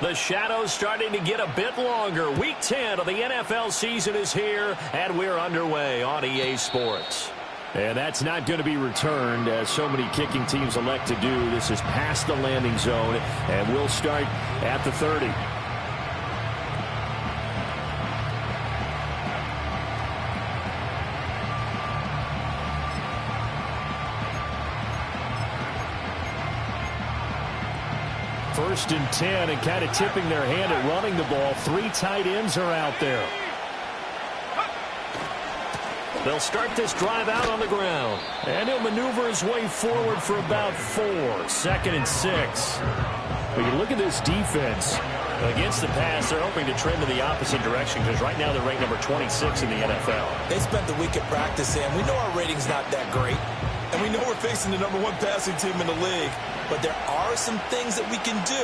The shadow's starting to get a bit longer. Week 10 of the NFL season is here, and we're underway on EA Sports. And that's not going to be returned, as so many kicking teams elect to do. This is past the landing zone, and we'll start at the 30. First and 10, and kind of tipping their hand at running the ball. 3 tight ends are out there. They'll start this drive out on the ground. And he'll maneuver his way forward for about 4. 2nd and 6. We can look at this defense. Against the pass, they're hoping to trend in the opposite direction because right now they're ranked number 26 in the NFL. They spent the week at practice, and we know our rating's not that great. And we know we're facing the number 1 passing team in the league. But there are some things that we can do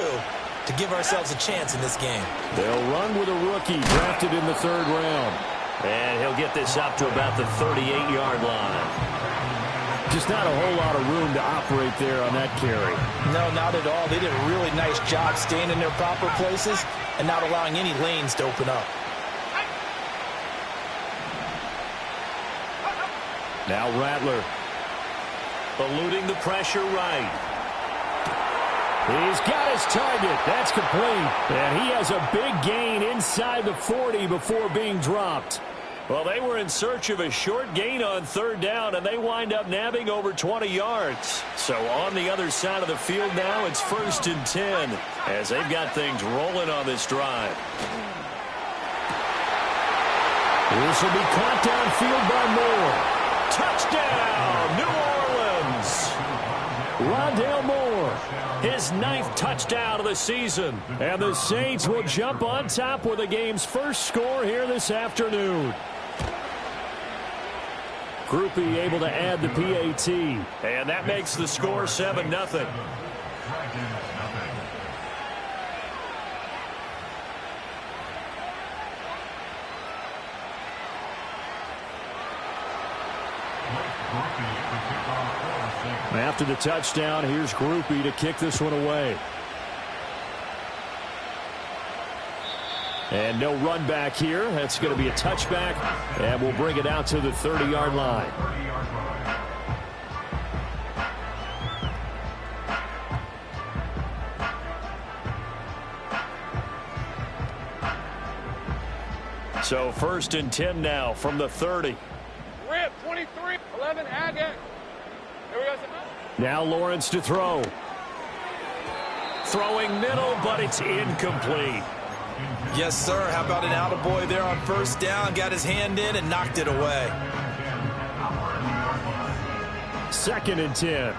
to give ourselves a chance in this game. They'll run with a rookie drafted in the 3rd round. And he'll get this up to about the 38-yard line. Just not a whole lot of room to operate there on that carry. No, not at all. They did a really nice job staying in their proper places and not allowing any lanes to open up. Now Rattler. Eluding the pressure right. He's got his target. That's complete. And he has a big gain inside the 40 before being dropped. Well, they were in search of a short gain on 3rd down, and they wind up nabbing over 20 yards. So on the other side of the field now, it's 1st and 10 as they've got things rolling on this drive. This will be caught downfield by Moore. Touchdown, New Orleans. Rondale Moore, his 9th touchdown of the season. And the Saints will jump on top with the game's first score here this afternoon. Groupie able to add the PAT. And that makes the score 7-0. After the touchdown, here's Groupie to kick this one away. And no run back here. That's going to be a touchback, and we'll bring it out to the 30-yard line. So 1st and 10 now from the 30. Rip, 23, 11, Agate. Here we go. Now Lawrence to throw. Throwing middle, but it's incomplete. Yes, sir. How about an attaboy there on 1st down? Got his hand in and knocked it away. 2nd and 10.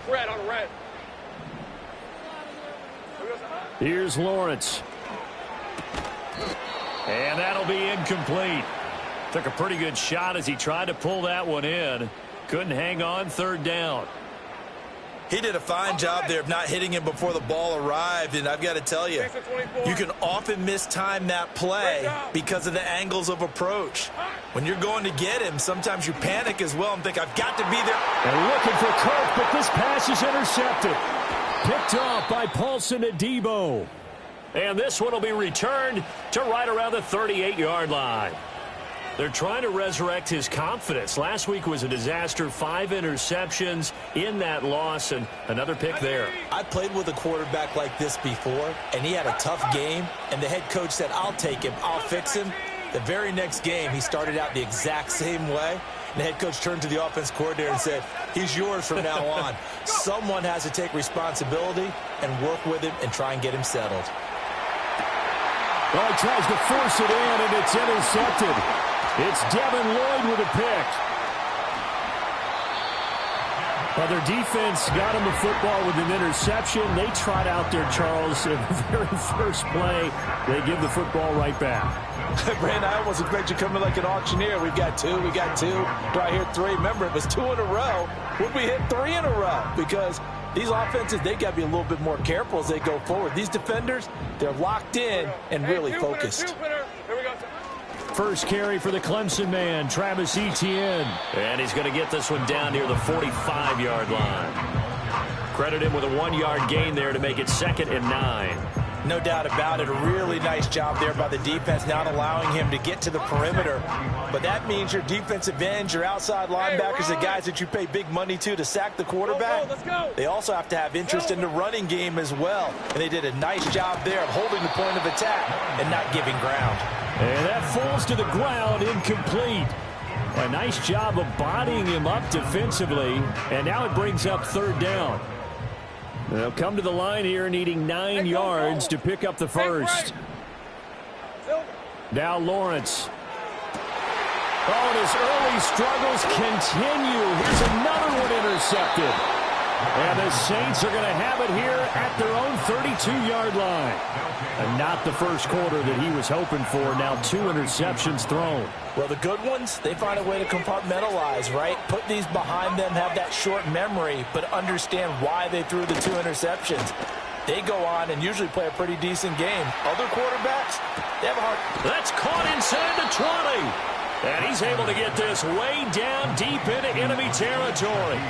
Red on red. Here's Lawrence. And that'll be incomplete. Took a pretty good shot as he tried to pull that one in. Couldn't hang on 3rd down. He did a fine job there of not hitting him before the ball arrived, and I've got to tell you, you can often mistime that play because of the angles of approach. When you're going to get him, sometimes you panic as well and think, I've got to be there. And looking for Kirk, but this pass is intercepted. Picked off by Paulson Adebo. And this one will be returned to right around the 38-yard line. They're trying to resurrect his confidence. Last week was a disaster. 5 interceptions in that loss, and another pick there. I played with a quarterback like this before, and he had a tough game, and the head coach said, I'll take him, I'll fix him. The very next game, he started out the exact same way. And the head coach turned to the offense coordinator and said, he's yours from now on. Someone has to take responsibility and work with him and try and get him settled. Well, he tries to force it in, and it's intercepted. It's Devin Lloyd with a pick. Well, their defense got him the football with an interception. They trot out there, Charles, in the very first play. They give the football right back. Brandon, I almost expect you coming like an auctioneer. We got 2, we got 2. Do I hear 3? Remember, it was 2 in a row. Would we hit 3 in a row? Because these offenses, they got to be a little bit more careful as they go forward. These defenders, they're locked in and really focused. First carry for the Clemson man, Travis Etienne. And he's going to get this one down near the 45-yard line. Credit him with a 1-yard gain there to make it 2nd and 9. No doubt about it. A really nice job there by the defense, not allowing him to get to the perimeter. But that means your defensive ends, your outside linebackers, the guys that you pay big money to sack the quarterback, they also have to have interest in the running game as well. And they did a nice job there of holding the point of attack and not giving ground. And that falls to the ground, incomplete. A nice job of bodying him up defensively. And now it brings up 3rd down. They'll come to the line here needing 9 yards to pick up the first. Now Lawrence. Oh, and his early struggles continue. Here's another one intercepted. And the Saints are going to have it here at their own 32-yard line. And not the first quarter that he was hoping for. Now 2 interceptions thrown. Well, the good ones, they find a way to compartmentalize, right? Put these behind them, have that short memory, but understand why they threw the 2 interceptions. They go on and usually play a pretty decent game. Other quarterbacks, they have a hard... That's caught inside the 20. And he's able to get this way down deep into enemy territory.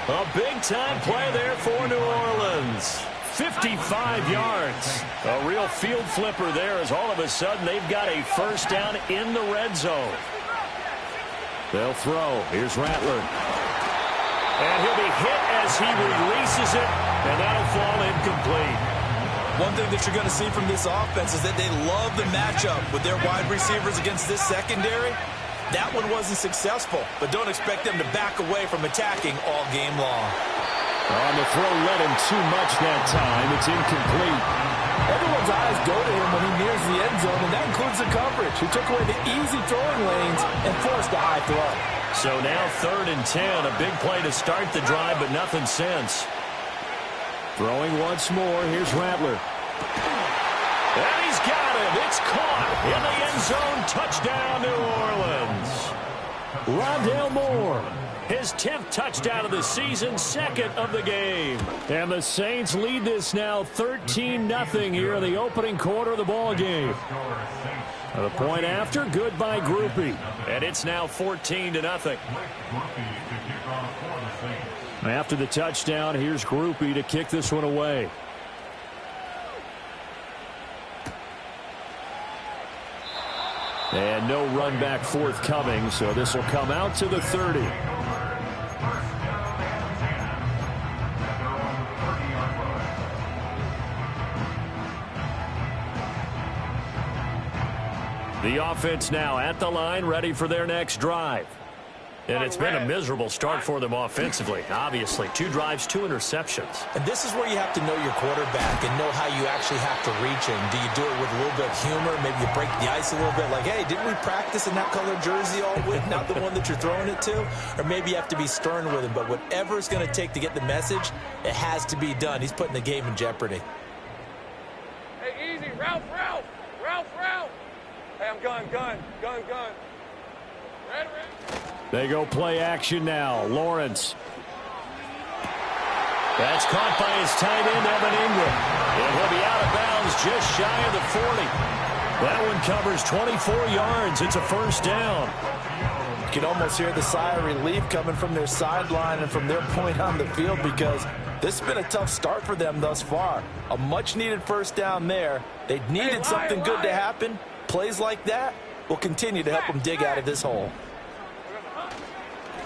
A big-time play there for New Orleans. 55 yards. A real field flipper there as all of a sudden they've got a first down in the red zone. They'll throw. Here's Rattler. And he'll be hit as he releases it, and that'll fall incomplete. One thing that you're going to see from this offense is that they love the matchup with their wide receivers against this secondary. That one wasn't successful, but don't expect them to back away from attacking all game long. On the throw, led him too much that time. It's incomplete. Everyone's eyes go to him when he nears the end zone, and that includes the coverage. He took away the easy throwing lanes and forced a high throw. So now 3rd and 10. A big play to start the drive, but nothing since. Throwing once more. Here's Rattler. And he's got him. It's caught in the end zone. Touchdown, New Orleans. Rondale Moore. His 10th touchdown of the season, 2nd of the game. And the Saints lead this now 13-0 here in the opening quarter of the ball game. The point after, good by Grupe. And it's now 14-0. After the touchdown, here's Grupe to kick this one away. And no run back forthcoming, so this will come out to the 30. The offense now at the line, ready for their next drive. And it's been a miserable start for them offensively. Obviously, 2 drives, 2 interceptions. And this is where you have to know your quarterback and know how you actually have to reach him. Do you do it with a little bit of humor? Maybe you break the ice a little bit like, hey, didn't we practice in that color jersey all week, not the one that you're throwing it to? Or maybe you have to be stern with him. But whatever it's going to take to get the message, it has to be done. He's putting the game in jeopardy. Hey, easy. Ralph. Hey, I'm gun. Red. They go play action now. Lawrence. That's caught by his tight end, Evan Ingram. And he'll be out of bounds just shy of the 40. That one covers 24 yards. It's a first down. You can almost hear the sigh of relief coming from their sideline and from their point on the field because this has been a tough start for them thus far. A much-needed first down there. They needed something good to happen. Plays like that will continue to help them dig out of this hole.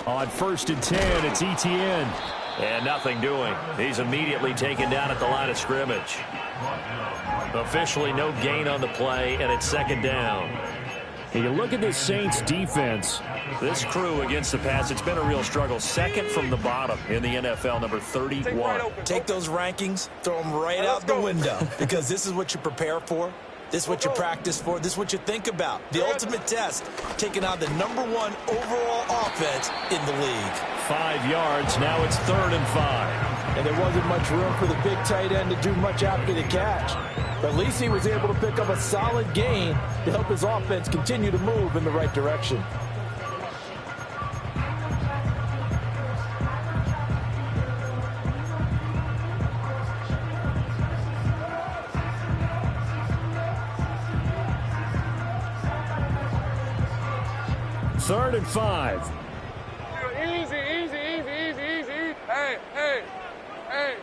On 1st and 10, it's Etienne. And nothing doing. He's immediately taken down at the line of scrimmage. Officially no gain on the play, and it's 2nd down. And you look at this Saints defense. This crew against the pass, it's been a real struggle. 2nd from the bottom in the NFL, number 31. Take those rankings, throw them right out the window because this is what you prepare for. This is what you practice for. This is what you think about. The ultimate test, taking on the -- 1 overall offense in the league. 5 yards. Now it's 3rd and 5. And there wasn't much room for the big tight end to do much after the catch. But at least he was able to pick up a solid gain to help his offense continue to move in the right direction. Third and 5. Easy. Hey.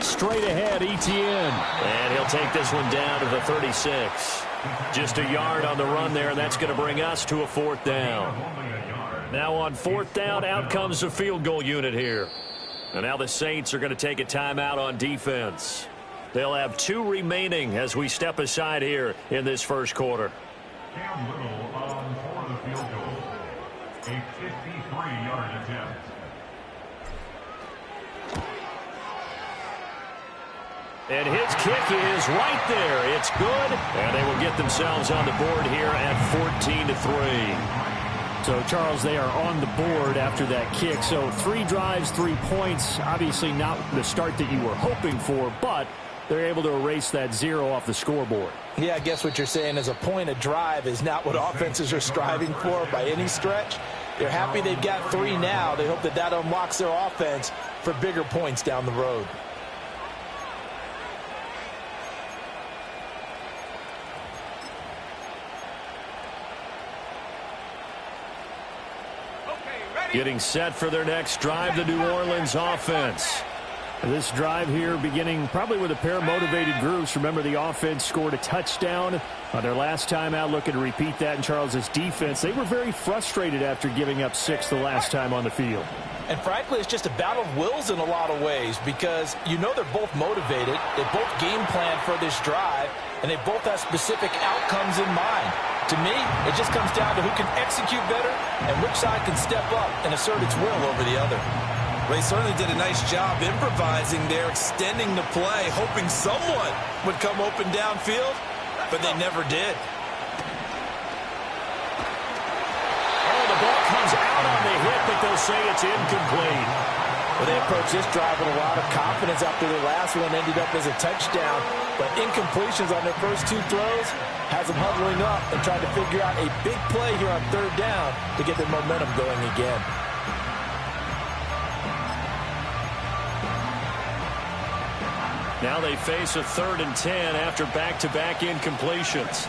Straight ahead, Etienne. And he'll take this one down to the 36. Just a yard on the run there, and that's going to bring us to a 4th down. Now on 4th down, out comes the field goal unit here. And now the Saints are going to take a timeout on defense. They'll have 2 remaining as we step aside here in this first quarter. Cam Little for the field goal. A 53-yard attempt. And his kick is right there. It's good. And they will get themselves on the board here at 14-3. So, Charles, they are on the board after that kick. So 3 drives, 3 points. Obviously not the start that you were hoping for, but they're able to erase that 0 off the scoreboard. Yeah, I guess what you're saying is a point a drive is not what offenses are striving for by any stretch. They're happy they've got 3 now. They hope that that unlocks their offense for bigger points down the road. Getting set for their next drive, the New Orleans offense. This drive here beginning probably with a pair of motivated groups. Remember, the offense scored a touchdown on their last time out, looking to repeat that in Charles's defense. They were very frustrated after giving up 6 the last time on the field. And frankly, it's just a battle of wills in a lot of ways because you know they're both motivated. They both game plan for this drive, and they both have specific outcomes in mind. To me, it just comes down to who can execute better and which side can step up and assert its will over the other. They certainly did a nice job improvising there, extending the play, hoping someone would come open downfield, but they never did. Oh, the ball comes out on the hit, but they'll say it's incomplete. Well, they approached this drive with a lot of confidence after their last one ended up as a touchdown, but incompletions on their first 2 throws has them huddling up and trying to figure out a big play here on 3rd down to get their momentum going again. Now they face a 3rd and 10 after back-to-back incompletions.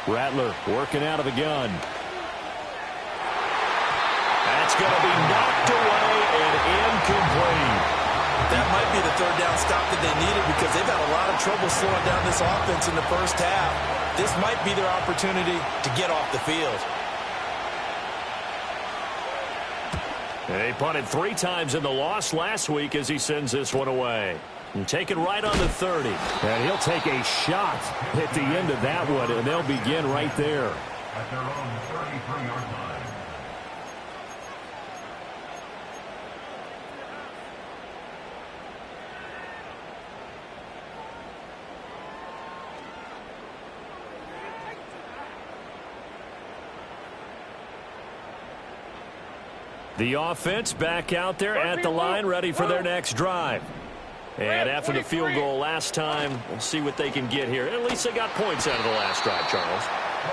Rattler working out of the gun. That's going to be knocked away and incomplete. That might be the 3rd down stop that they needed because they've had a lot of trouble slowing down this offense in the first half. This might be their opportunity to get off the field. They punted 3 times in the loss last week as he sends this one away. And taken right on the 30. And he'll take a shot at the end of that one, and they'll begin right there. At their own 33-yard line. The offense back out there at the line, ready for their next drive. And after the field goal last time, we'll see what they can get here. At least they got points out of the last drive, Charles.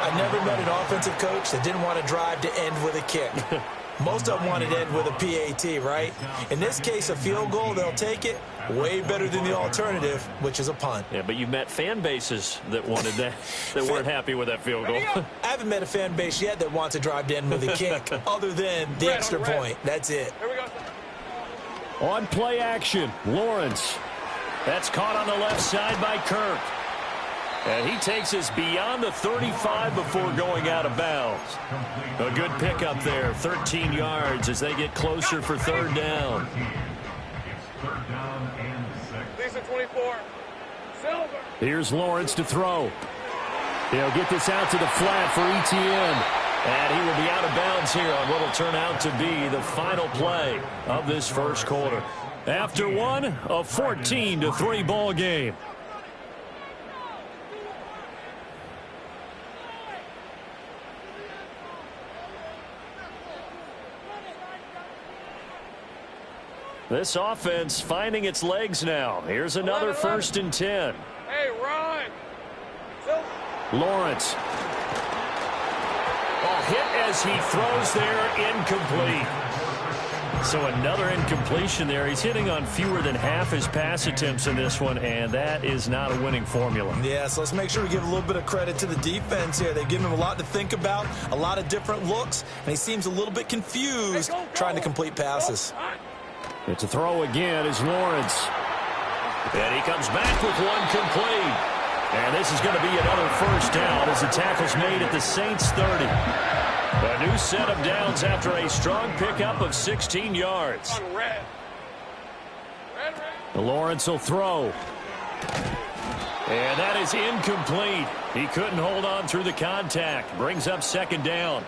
I never met an offensive coach that didn't want to drive to end with a kick. Most of them wanted to end with a PAT, right? In this case, a field goal, they'll take it. Way better than the alternative, which is a punt. Yeah, but you met fan bases that wanted that, that weren't happy with that field goal. I haven't met a fan base yet that wants to drive to end with a kick, other than the extra point. That's it. Here we go. On play action, Lawrence. That's caught on the left side by Kirk. And he takes us beyond the 35 before going out of bounds. A good pickup there, 13 yards as they get closer for 3rd down. It's 3rd down and 6. Lisa 24. Silver. Here's Lawrence to throw. He'll get this out to the flat for Etienne. And he will be out of bounds here on what will turn out to be the final play of this first quarter. After one, a 14-3 ball game. This offense finding its legs now. Here's another 1st and 10. Hey, Ron. Silver. Lawrence. Hit as he throws there, incomplete. So another incompletion there. He's hitting on fewer than half his pass attempts in this one, and that is not a winning formula. Yeah, so let's make sure we give a little bit of credit to the defense here. They've given him a lot to think about, a lot of different looks, and he seems a little bit confused trying to complete passes. It's a throw again as Lawrence. And he comes back with one complete. And this is going to be another first down as the tackle's made at the Saints 30. A new set of downs after a strong pickup of 16 yards. Lawrence will throw. And that is incomplete. He couldn't hold on through the contact. Brings up second down.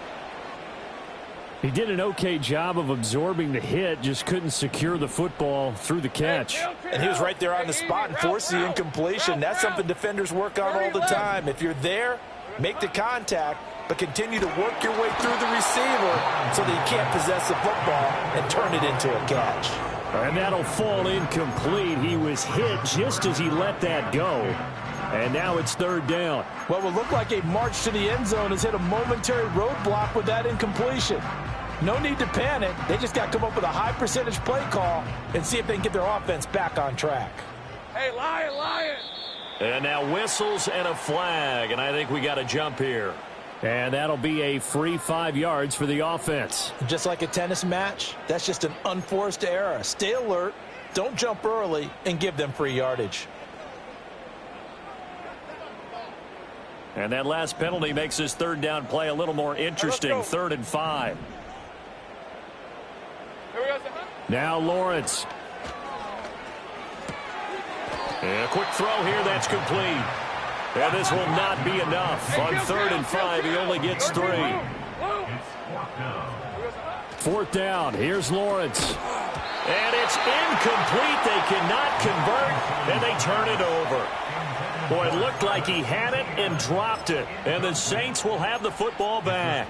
He did an okay job of absorbing the hit, just couldn't secure the football through the catch. And he was right there on the spot and forced the incompletion. That's something defenders work on all the time. If you're there, make the contact, but continue to work your way through the receiver so that you can't possess the football and turn it into a catch. And that'll fall incomplete. He was hit just as he let that go. And now it's third down. What would look like a march to the end zone has hit a momentary roadblock with that incompletion. No need to panic. They just got to come up with a high percentage play call and see if they can get their offense back on track. Hey, Lion! And now whistles and a flag, and I think we got a jump here. And that'll be a free 5 yards for the offense. Just like a tennis match, that's just an unforced error. Stay alert, don't jump early, and give them free yardage. And that last penalty makes this third down play a little more interesting. 3rd and 5. Now Lawrence. And a quick throw here, that's complete. And this will not be enough. On 3rd and 5, he only gets 3. Fourth down, here's Lawrence. And it's incomplete. They cannot convert, and they turn it over. Boy, it looked like he had it and dropped it. And the Saints will have the football back.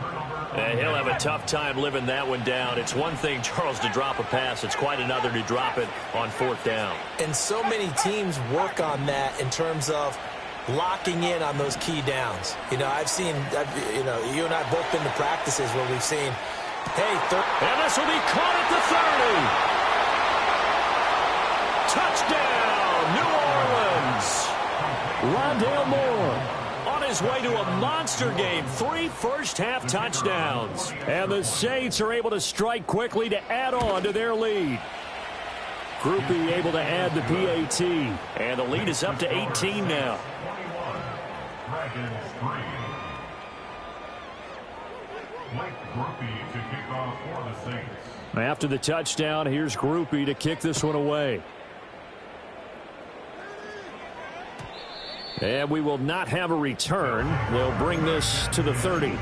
And he'll have a tough time living that one down. It's one thing, Charles, to drop a pass. It's quite another to drop it on 4th down. And so many teams work on that in terms of locking in on those key downs. You know, you and I both been to practices where we've seen, hey, and this will be caught at the 30. Touchdown, New Orleans. Rondale Moore on his way to a monster game. 3 first-half touchdowns. And the Saints are able to strike quickly to add on to their lead. Groupie able to add the PAT. And the lead is up to 18 now. Dragons 3. Blake Groupie to kick off for the Saints. After the touchdown, here's Groupie to kick this one away. And we will not have a return. They'll bring this to the 30.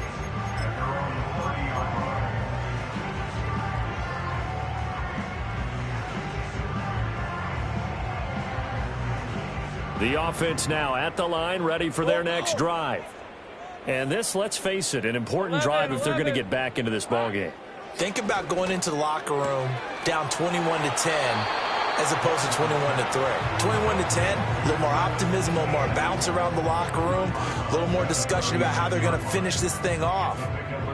The offense now at the line, ready for their next drive. And this, let's face it, an important drive if they're going to get back into this ballgame. Think about going into the locker room down 21-10 as opposed to 21-3. 21-10, a little more optimism, a little more bounce around the locker room, a little more discussion about how they're going to finish this thing off.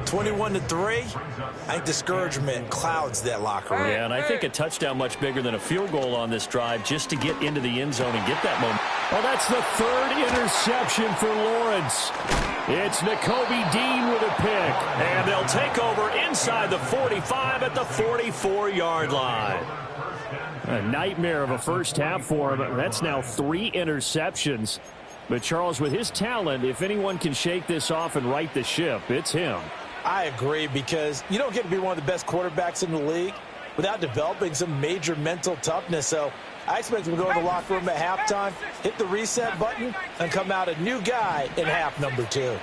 21-3, I think discouragement clouds that locker room. Yeah, and I think a touchdown much bigger than a field goal on this drive just to get into the end zone and get that moment. Well, that's the 3rd interception for Lawrence. It's Nakobe Dean with a pick. And they'll take over inside the 45 at the 44-yard line. A nightmare of a first half for him. That's now 3 interceptions. But Charles, with his talent, if anyone can shake this off and right the ship, it's him. I agree, because you don't get to be one of the best quarterbacks in the league without developing some major mental toughness. So I expect him to go in the locker room at halftime, hit the reset button, and come out a new guy in half number 2.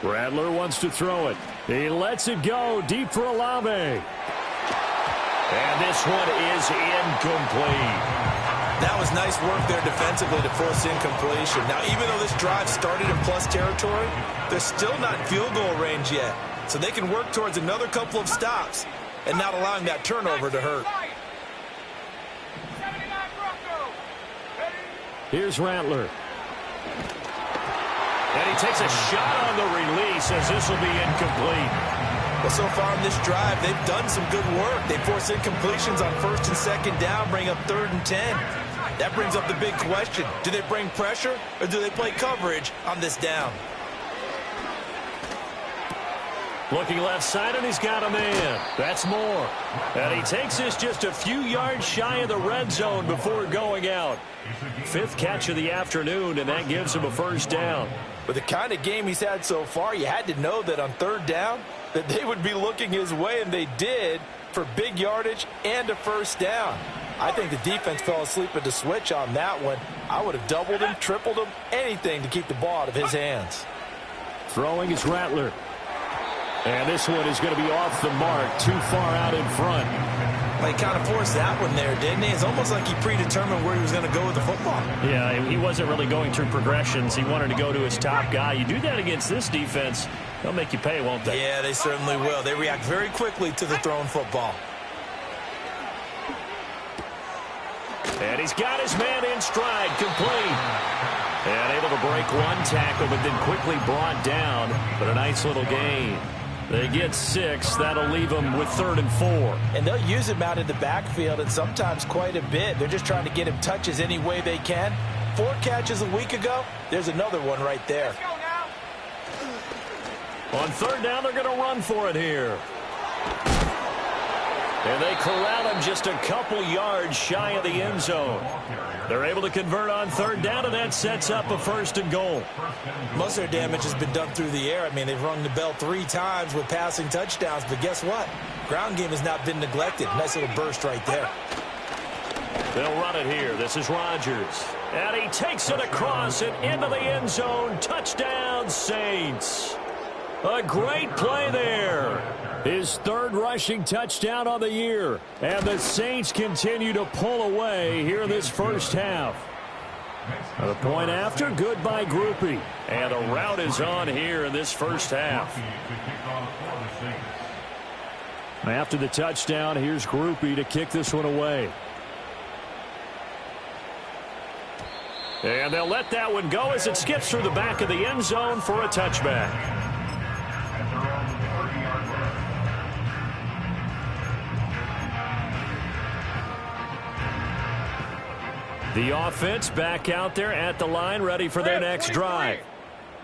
Rattler wants to throw it. He lets it go deep for Olave. And this one is incomplete. That was nice work there defensively to force incompletion. Now, even though this drive started in plus territory, they're still not in field goal range yet. So they can work towards another couple of stops and not allowing that turnover to hurt. Here's Rattler. And he takes a shot on the release as this will be incomplete. Well, so far in this drive, they've done some good work. They force incompletions on 1st and 2nd down, bring up 3rd and 10. That brings up the big question. Do they bring pressure or do they play coverage on this down? Looking left side, and he's got a man. That's Moore. And he takes this just a few yards shy of the red zone before going out. 5th catch of the afternoon, and that gives him a 1st down. With the kind of game he's had so far, you had to know that on 3rd down that they would be looking his way, and they did, for big yardage and a 1st down. I think the defense fell asleep at the switch on that one. I would have doubled him, tripled him, anything to keep the ball out of his hands. Throwing is Rattler. And this one is going to be off the mark, too far out in front. Well, he kind of forced that one there, didn't he? It's almost like he predetermined where he was going to go with the football. Yeah, he wasn't really going through progressions. He wanted to go to his top guy. You do that against this defense, they'll make you pay, won't they? Yeah, they certainly will. They react very quickly to the thrown football. And he's got his man in stride, complete. And able to break one tackle, but then quickly brought down. But a nice little gain. They get 6. That'll leave them with 3rd and 4. And they'll use him out in the backfield, and sometimes quite a bit. They're just trying to get him touches any way they can. 4 catches a week ago. There's another one right there. On 3rd down, they're going to run for it here. And they corral him just a couple yards shy of the end zone. They're able to convert on 3rd down, and that sets up a 1st and goal. Most of their damage has been done through the air. I mean, they've rung the bell 3 times with passing touchdowns, but guess what? Ground game has not been neglected. Nice little burst right there. They'll run it here. This is Rodgers. And he takes it across and into the end zone. Touchdown, Saints. A great play there. His 3rd rushing touchdown on the year. And the Saints continue to pull away here in this first half. The point after, good by Grupe. And a rout is on here in this first half. After the touchdown, here's Grupe to kick this one away. And they'll let that one go as it skips through the back of the end zone for a touchback. The offense back out there at the line, ready for their next drive.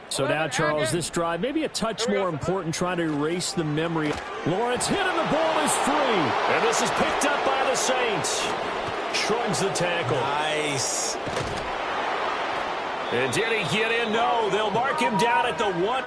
So now, Charles, this drive maybe a touch more important, trying to erase the memory. Lawrence hit and the ball is free. And this is picked up by the Saints. Shrugs the tackle. Nice. And did he get in? No. They'll mark him down at the 1.